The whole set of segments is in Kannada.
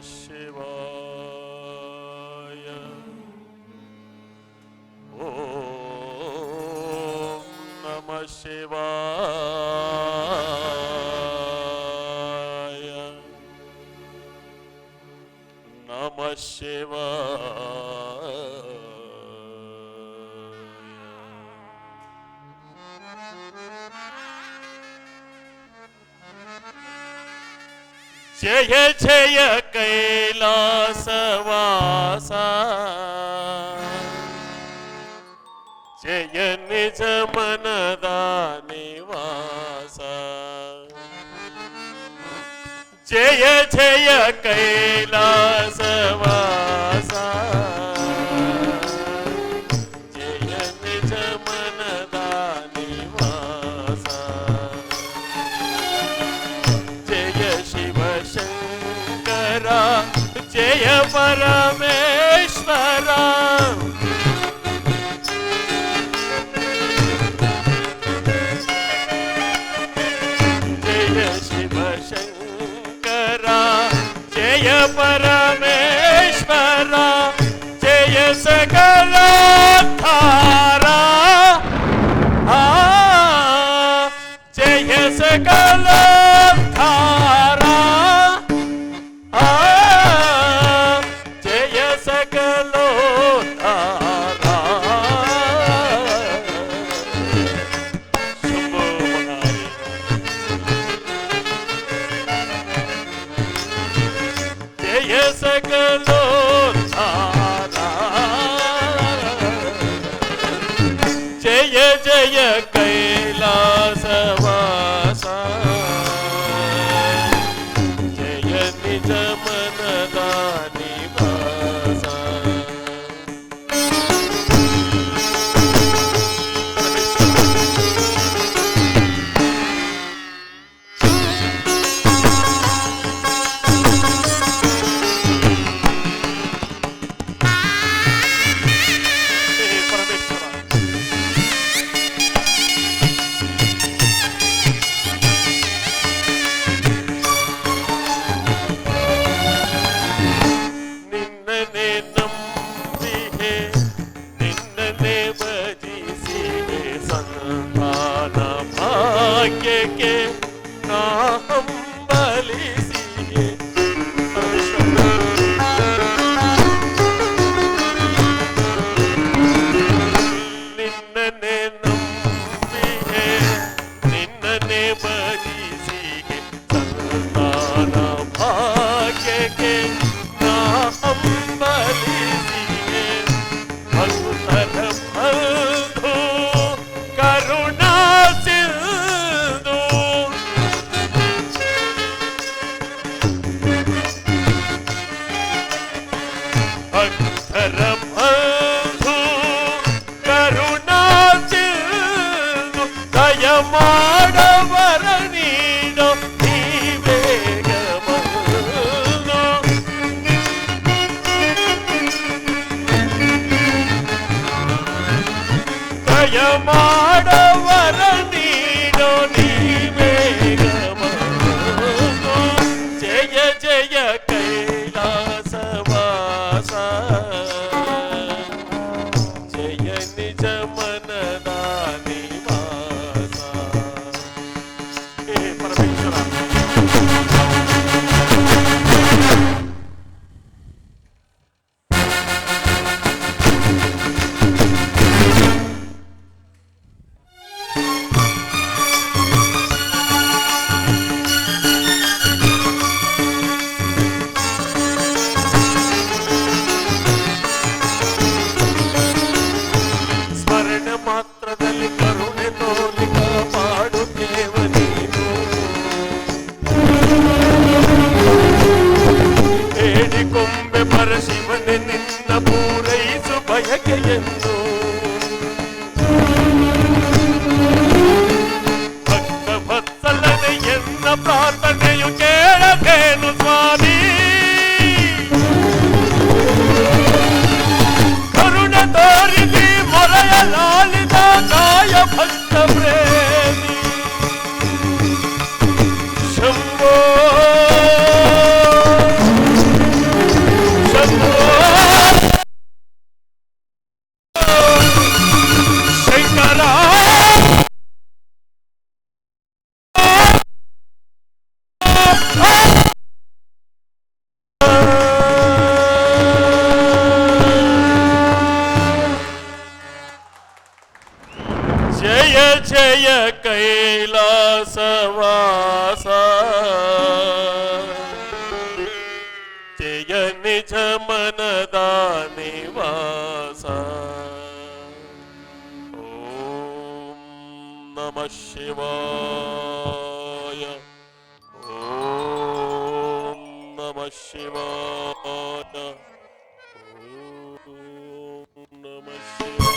ಶಿವಾಯ. ಓಂ ನಮಃ ಶಿವಾಯ. ನಮಃ ಶಿವಾಯ. ಜಯ ಜಯ ಕೈಲಾಸವಾಸ, ಜಯ ನಿಜ ಮನದ ನಿವಾಸ. ಜಯ ಜಯ ಕೈಲಾಸವಾಸ, ಜಯ ನಿಜ ಮನದ ನಿವಾಸ. ಜಯ ಶಿವ ಶಂಕರ, ಜಯ ಪರಮೇಶ್ವರ. ಜಯ ಶಿವ ಶಂಕರ, ಜಯ ಪರಮೇಶ್ವರ. ಜಯ ಸಕಲೋದ್ಧಾರ, ಜಯ ಸಕಲೋದ್ಧಾರ. ಜಯ ಸಕಲೋದ್ಧಾರ. ಶಂಭೋ ಮಹಾರಿ. ಜಯ ಸಕಲೋದ್ಧಾರ. ಜಯ ಜಯ ಕೈಲಾಸವಾಸ, ಜಯ ನಿಜ ಮನದ ನಿವಾಸ. ನಿನ್ನನೆ ನಂಬಿಹೆ, ನಿನ್ನನೆ ಭಜಿಸಿಹೆ. ಸಂತಾನ ಭಾಗ್ಯಕ್ಕೆ ನಾ ಹಂಬಲಿಸಿಹೆ. ನಿನ್ನನೆ ನಂಬಿಹೆ, ನಿನ್ನನೆ ಭಜಿಸಿಹೆ. ಸಂತಾನ ಭಾಗ್ಯಕ್ಕೆ ನಾ ಹಂಬಲಿಸಿಹೆ. ಭಕ್ತರ ಬಂಧು ಕರುಣಾ ಸಿಂಧು, ಭಕ್ತರ ಬಂಧು ಕರುಣಾ ಸಿಂಧು. ದಯ ಮಾಡವರ ನೀಡೋ ನೀ ಬೇಗ ಬಂದು. ದಯ ಮಾಡವರ ನೀಡೋ ನೀ ಬೇಗ ಬಂದು. ಜಯ ಜಯ ಕೈಲಾಸವಾಸ, ಜಯ ನಿಜ ಮನದ ನಿವಾಸ. ಹೇ ಪರಮೇಶ್ವರ. ಸ್ಮರಣ ಮಾತ್ರದಲ್ಲಿ ಕರುಣೆ ತೋರಿ ಕಾಪಾಡುತ್ತೇವ ನೀನು. ಬೇಡಿಕೊಂಬೆ ಪರಶಿವನೆ ನಿನ್ನ ಪೂರೈಸು ಬಯಕೆಯನ್ನು. ಭಕ್ತ ವತ್ಸಲನೆ ಎನ್ನ ಪ್ರಾರ್ಥನೆಯು ಕೇಳದೇನು ಸ್ವಾಮಿ. ಕರುಣೆ ತೋರಿಸಿ ಮೊರೆಯ ಲಾಲಿದ ಕಾಯ ಭಕ್ತ ಪ್ರೇಮಿ. ಶಂಭೋ జయ జయ కైలాసవాస జయ నిజ మనదా నివాస ఓం నమః శివాయ ఓం నమః శివాయ ఓం నమః శివాయ.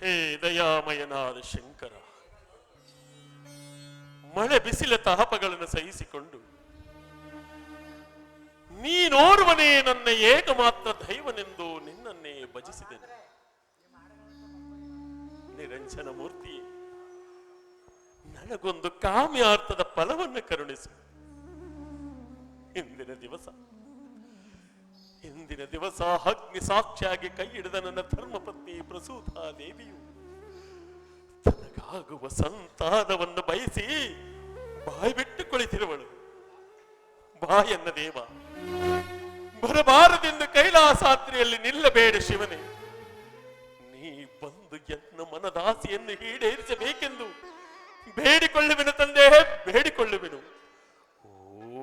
ಹೇ ದಯಾಮಯನಾದ ಶಂಕರ, ಮಳೆ ಬಿಸಿಲ ತಾಪಗಳನ್ನು ಸಹಿಸಿಕೊಂಡು ನೀನೋರ್ವನೇ ನನ್ನ ಏಕಮಾತ್ರ ದೈವನೆಂದು ನಿನ್ನನ್ನೇ ಭಜಿಸಿದೆನು. ನಿರಂಜನ ಮೂರ್ತಿಯೇ, ನನಗೊಂದು ಕಾಮ್ಯಾರ್ಥದ ಫಲವನ್ನು ಕರುಣಿಸು. ಇಂದಿನ ದಿವಸ ಅಗ್ನಿ ಸಾಕ್ಷಿಯಾಗಿ ಕೈ ಹಿಡಿದ ನನ್ನ ಧರ್ಮಪತ್ನಿ ಪ್ರಸೂತಾ ದೇವಿಯು ತನಗಾಗುವ ಸಂತಾನವನ್ನು ಬಯಸಿ ಬಾಯಿ ಬಿಟ್ಟು ಕುಳಿತಿರುವಳು. ಬಾಯನ್ನ ದೇವ, ಬರಬಾರದೆಂದು ಕೈಲಾಸಾತ್ರಿಯಲ್ಲಿ ನಿಲ್ಲಬೇಡ ಶಿವನೇ. ನೀ ಬಂದು ಎನ್ನ ಮನದಾಸೆಯನ್ನು ಈಡೇರಿಸಬೇಕೆಂದು ಬೇಡಿಕೊಳ್ಳುವೆನು ತಂದೆ, ಬೇಡಿಕೊಳ್ಳುವೆನು.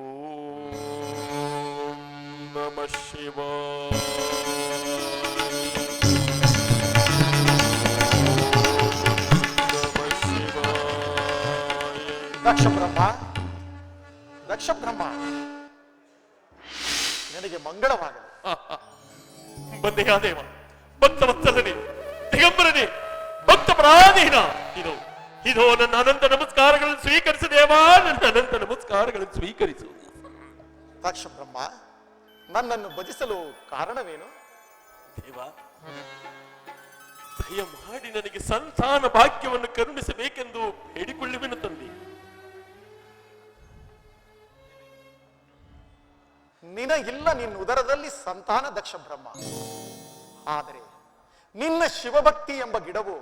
ಓಂ ನಮಃ ಶಿವಾಯ. ದಕ್ಷ ಬ್ರಹ್ಮ, ನನಗೆ ಮಂಗಳವಾಗಲಿ. ಬಂದೆಯಾ ದೇವ, ಭಕ್ತವತ್ಸಲನೇ, ದಿಗಂಬರನೇ, ಭಕ್ತ ಪರಾಧೀನ. ಇದೋ ನನ್ನ ಅನಂತ ನಮಸ್ಕಾರಗಳನ್ನು ಸ್ವೀಕರಿಸು ದೇವಾ, ನನ್ನ ಅನಂತ ನಮಸ್ಕಾರಗಳನ್ನು ಸ್ವೀಕರಿಸು. ದಕ್ಷ ಬ್ರಹ್ಮ, ನನ್ನನ್ನು ಭಜಿಸಲು ಕಾರಣವೇನು? ದೇವ, ದಯ ಮಾಡಿ ನನಗೆ ಸಂತಾನ ಭಾಗ್ಯವನ್ನು ಕರುಣಿಸಬೇಕೆಂದು ಬೇಡಿಕೊಳ್ಳುವೆನು ತಂದೆ. ನಿನಗಿಲ್ಲ ನಿನ್ನ ಉದರದಲ್ಲಿ ಸಂತಾನ ದಕ್ಷ ಬ್ರಹ್ಮ. ಆದರೆ ನಿನ್ನ ಶಿವಭಕ್ತಿ ಎಂಬ ಗಿಡವು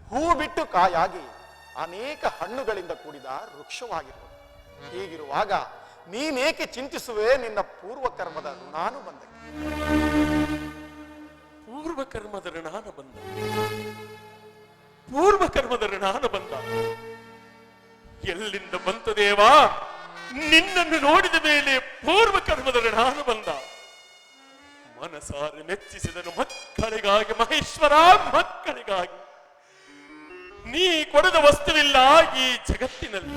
ಹೂ ಬಿಟ್ಟು ಕಾಯಾಗಿ ಅನೇಕ ಹಣ್ಣುಗಳಿಂದ ಕೂಡಿದ ವೃಕ್ಷವಾಗಿರುವುದು. ಹೀಗಿರುವಾಗ ನೀನೇಕೆ ಚಿಂತಿಸುವೆ ನಿನ್ನ ಪೂರ್ವಕರ್ಮದ ಋಣಾನುಬಂಧ? ಪೂರ್ವಕರ್ಮದ ಋಣಾನುಬಂಧ ಎಲ್ಲಿಂದ ಬಂತು ದೇವಾ? ನಿನ್ನನ್ನು ನೋಡಿದ ಮೇಲೆ ಪೂರ್ವಕರ್ಮದ ಋಣಾನುಬಂಧ. ಮನಸಾರೆ ಮೆಚ್ಚಿಸಿದನು ಮಕ್ಕಳಿಗಾಗಿ ಮಹೇಶ್ವರ, ಮಕ್ಕಳಿಗಾಗಿ. ನೀ ಕೊಡದ ವಸ್ತುವಿಲ್ಲ ಈ ಜಗತ್ತಿನಲ್ಲಿ,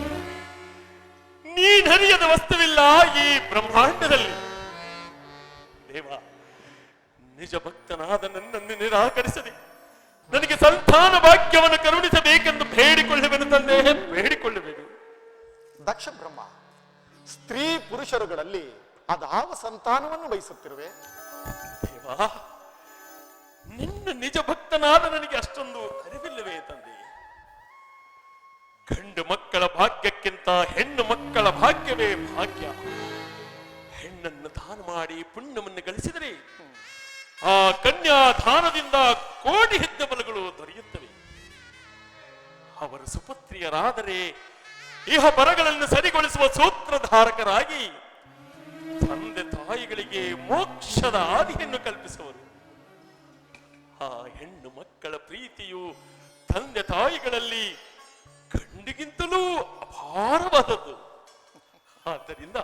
ನೀನರಿಯದ ವಸ್ತುವಿಲ್ಲ ಈ ಬ್ರಹ್ಮಾಂಡದಲ್ಲಿ. ದೇವ, ನಿಜ ಭಕ್ತನಾದ ನನ್ನನ್ನು ನಿರಾಕರಿಸದೆ ನನಗೆ ಸಂತಾನ ಭಾಗ್ಯವನ್ನು ಕರುಣಿಸಬೇಕೆಂದು ಬೇಡಿಕೊಳ್ಳುವೆನು ತಂದೆ, ಬೇಡಿಕೊಳ್ಳುವೆನು. ದಕ್ಷ ಬ್ರಹ್ಮ, ಸ್ತ್ರೀ ಪುರುಷರುಗಳಲ್ಲಿ ಅದಾವ ಸಂತಾನವನ್ನು ಬಯಸುತ್ತಿರುವೆ? ದೇವಾ, ನಿನ್ನ ನಿಜ ಭಕ್ತನಾದ ನನಗೆ ಅಷ್ಟೊಂದು ಅರಿವಿಲ್ಲವೇ ತಂದೆ? ಗಂಡು ಮಕ್ಕಳ ಭಾಗ್ಯಕ್ಕಿಂತ ಹೆಣ್ಣು ಮಕ್ಕಳ ಭಾಗ್ಯವೇ ಭಾಗ್ಯ. ಹೆಣ್ಣನ್ನು ದಾನ ಮಾಡಿ ಪುಣ್ಯವನ್ನು ಗಳಿಸಿದರೆ ಆ ಕನ್ಯಾ ದಾನದಿಂದ ಕೋಟಿ ಹೆಜ್ಜೆ ಬಲಗಳು ದೊರೆಯುತ್ತವೆ. ಅವರು ಸುಪುತ್ರಿಯರಾದರೆ ಇಹ ಪರಗಳನ್ನು ಸರಿಗೊಳಿಸುವ ಸೂತ್ರಧಾರಕರಾಗಿ ತಂದೆ ತಾಯಿಗಳಿಗೆ ಮೋಕ್ಷದ ಆದಿಯನ್ನು ಕಲ್ಪಿಸುವರು. ಆ ಹೆಣ್ಣು ಮಕ್ಕಳ ಪ್ರೀತಿಯು ತಂದೆ ತಾಯಿಗಳಲ್ಲಿ ಗಂಡಿಗಿಂತಲೂ ಅಪಾರವಾದದ್ದು. ಆದ್ದರಿಂದ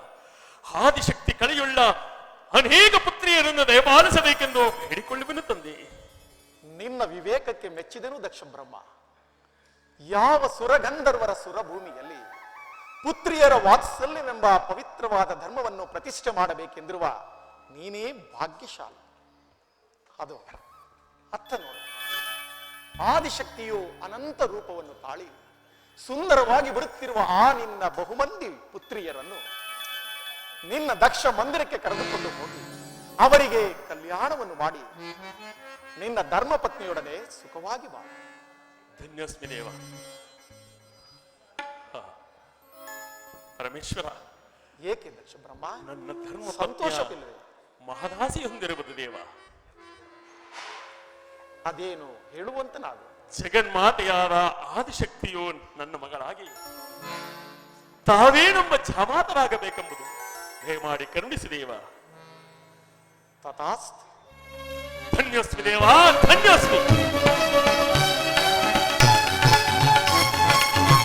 ಆದಿಶಕ್ತಿ ಕಳೆಯುಳ್ಳ ಅನೇಕ ಪುತ್ರಿಯರನ್ನು ದಯಪಾಲಿಸಬೇಕೆಂದು ಬೇಡಿಕೊಳ್ಳುವೆನು ತಂದೆ. ನಿನ್ನ ವಿವೇಕಕ್ಕೆ ಮೆಚ್ಚಿದನು ದಕ್ಷ ಬ್ರಹ್ಮ. ಯಾವ ಸುರಗಂಧರ್ವರ ಸುರಭೂಮಿಯಲ್ಲಿ ಪುತ್ರಿಯರ ವಾತ್ಸಲ್ಯವೆಂಬ ಪವಿತ್ರವಾದ ಧರ್ಮವನ್ನು ಪ್ರತಿಷ್ಠೆ ಮಾಡಬೇಕೆಂದಿರುವ ನೀನೇ ಭಾಗ್ಯಶಾಲಿ. ಅದು ಅರ್ಥ ನೋಡು. ಆದಿಶಕ್ತಿಯು ಅನಂತ ರೂಪವನ್ನು ತಾಳಿ ಸುಂದರವಾಗಿ ಬರುತ್ತಿರುವ ಆ ನಿನ್ನ ಬಹುಮಂದಿ ಪುತ್ರಿಯರನ್ನು ನಿನ್ನ ದಕ್ಷ ಮಂದಿರಕ್ಕೆ ಕರೆದುಕೊಂಡು ಹೋಗಿ ಅವರಿಗೆ ಕಲ್ಯಾಣವನ್ನು ಮಾಡಿ ನಿನ್ನ ಧರ್ಮ ಪತ್ನಿಯೊಡನೆ ಸುಖವಾಗಿ ಬಾ. ಧನ್ಯೋಸ್ಮಿ ದೇವ. ಪರಮೇಶ್ವರ, ಏಕೆ ದಕ್ಷ ಬ್ರಹ್ಮ? ನನ್ನ ಧರ್ಮ ಸಂತೋಷವಿಲ್ಲವೇ? ಮಹದಾಸಿ ಹೊಂದಿರುವುದು ದೇವ. ಅದೇನು ಹೇಳುವಂತ ನಾವು ಜಗನ್ಮಾತೆಯಾದ ಆದಿಶಕ್ತಿಯು ನನ್ನ ಮಗಳಾಗಿ ತಾವೇನೆಂಬ ಜಾಮಾತರಾಗಬೇಕೆಂಬುದು ದಯಮಾಡಿ ಕರುಣಿಸಿ ದೇವ. ತಥಾಸ್ತು. ಧನ್ಯೋಸ್ಮಿ ದೇವ, ಧನ್ಯೋಸ್ಮಿ.